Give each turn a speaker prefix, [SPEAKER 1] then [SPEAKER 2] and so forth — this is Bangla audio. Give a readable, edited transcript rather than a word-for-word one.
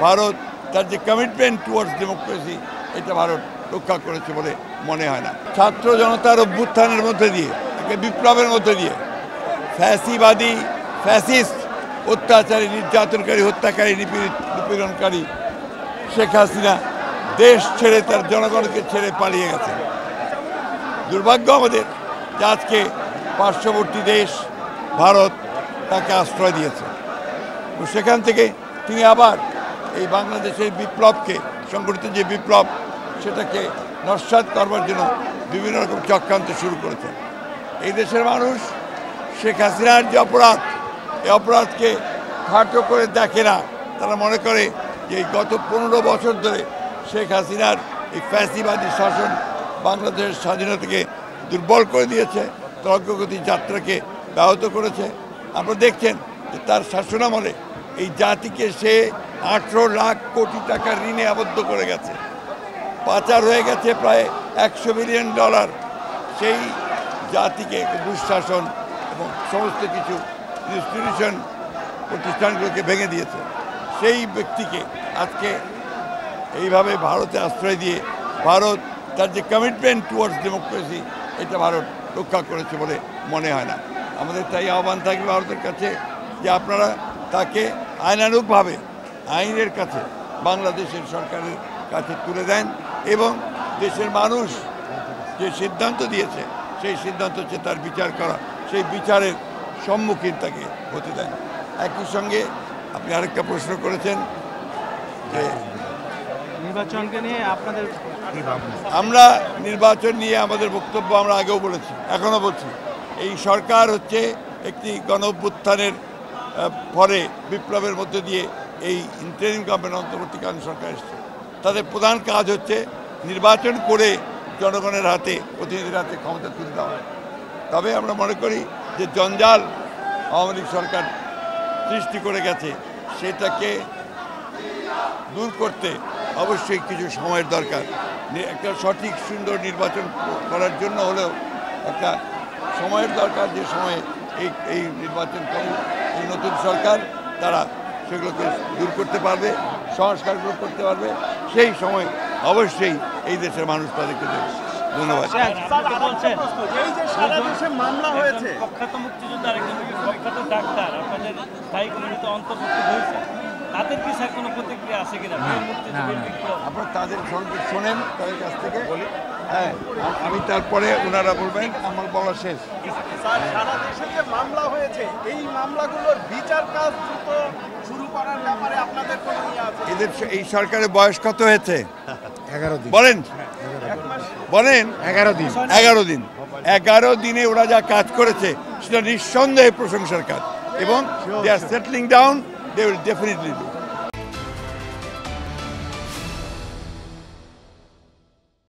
[SPEAKER 1] ভারত তার যে কমিটমেন্ট টুয়ার্ডস ডেমোক্রেসি এটা ভারত রক্ষা করেছে বলে মনে হয় না। ছাত্র জনতার অভ্যুত্থানের মধ্যে দিয়ে, বিপ্লবের মধ্যে দিয়ে ফ্যাসিবাদী, ফ্যাসিস্ট, অত্যাচারী, নির্যাতনকারী, হত্যাকারী, নিপীড়নকারী শেখ হাসিনা দেশ ছেড়ে, তার জনগণকে ছেড়ে পালিয়ে গেছে। দুর্ভাগ্য আমাদের যে আজকে পার্শ্ববর্তী দেশ ভারত তাকে আশ্রয় দিয়েছে। সেখান থেকে তিনি আবার এই বাংলাদেশের বিপ্লবকে, সংগঠিত যে বিপ্লব, সেটাকে নস্যাৎ করবার জন্য বিভিন্ন রকম চক্রান্ত শুরু করেছেন। এই দেশের মানুষ শেখ হাসিনার যে অপরাধ, এই অপরাধকে খাটো করে দেখে না। তারা মনে করে যে এই গত 15 বছর ধরে শেখ হাসিনার এই ফ্যাসিবাদী শাসন বাংলাদেশের স্বাধীনতাকে দুর্বল করে দিয়েছে, তার অগ্রগতি যাত্রাকে ব্যাহত করেছে। আপনারা দেখছেন যে তার শাসনামলে এই জাতিকে সে 18 লাখ কোটি টাকার ঋণে আবদ্ধ করে গেছে। পাচার হয়ে গেছে প্রায় $100 বিলিয়ন। সেই জাতিকে দুঃশাসন এবং সমস্ত কিছু ইনস্টিটিউশন, প্রতিষ্ঠানগুলোকে ভেঙে দিয়েছে। সেই ব্যক্তিকে আজকে এইভাবে ভারতে আশ্রয় দিয়ে ভারত তার যে কমিটমেন্ট টুয়ার্ডস ডেমোক্রেসি এটা ভারত রক্ষা করেছে বলে মনে হয় না। আমাদের তাই আহ্বান থাকবে ভারতের কাছে যে আপনারা তাকে আইনানুগভাবে আইনের কাছে, বাংলাদেশের সরকারের কাছে তুলে দেন এবং দেশের মানুষ যে সিদ্ধান্ত দিয়েছে সেই সিদ্ধান্ত হচ্ছে তার বিচার করা, সেই বিচারের সম্মুখীন তাকে হতে দেন। একই সঙ্গে আপনি আরেকটা প্রশ্ন করেছেন যে
[SPEAKER 2] নির্বাচনকে নিয়ে আপনাদের,
[SPEAKER 1] আমরা নির্বাচন নিয়ে আমাদের বক্তব্য আমরা আগেও বলেছি, এখনও বলছি। এই সরকার হচ্ছে একটি গণঅভ্যুত্থানের পরে বিপ্লবের মধ্যে দিয়ে এই ইন্টারিম গভর্নমেন্ট, অন্তর্বর্তীকালীন সরকার এসেছে। তাদের প্রধান কাজ হচ্ছে নির্বাচন করে জনগণের হাতে, প্রতিনিধির হাতে ক্ষমতা তুলে দেওয়া। তবে আমরা মনে করি যে জঞ্জাল আওয়ামী লীগ সরকার সৃষ্টি করে গেছে, সেটাকে দূর করতে অবশ্যই কিছু সময়ের দরকার। একটা সঠিক সুন্দর নির্বাচন করার জন্য হলেও একটা সময়ের দরকার, যে সময়ে এই নির্বাচন করে এই নতুন সরকার তারা সেগুলোকে দূর করতে পারবে, সংস্কারগুলো করতে পারবে। সেই সময় অবশ্যই এই দেশের মানুষ তাদেরকে দেবে। ধন্যবাদ।
[SPEAKER 2] মামলা হয়েছে,
[SPEAKER 3] প্রখ্যাত মুক্তিযোদ্ধা, প্রখ্যাত ডাক্তার আপনাদের স্থায়ী কমিটিতে অন্তর্ভুক্ত হয়েছে, তাদের কি স্যার কোনো প্রতিক্রিয়া আছে কিনা?
[SPEAKER 1] আপনারা তাদের সঙ্গে শোনেন, তাদের কাছ থেকে বলি। হ্যাঁ, আমি তারপরে ওনারা বলবেন, আমার বলা শেষ।
[SPEAKER 2] সারা দেশে যে মামলা হয়েছে, এই মামলাগুলোর বিচার কাজ দ্রুত শুরু করার ব্যাপারে আপনাদের কোনো ইয়ে আছে?
[SPEAKER 1] এদের এই সরকারের বয়স কত হয়েছে?
[SPEAKER 4] 11 দিন।
[SPEAKER 1] বলেন বলেন
[SPEAKER 4] 11 দিন।
[SPEAKER 1] 11 দিন। 11 দিনে ওরা যা কাজ করেছে সেটা নিঃসন্দেহে প্রশংসার কাজ, এবং they are settling down, they will definitely do.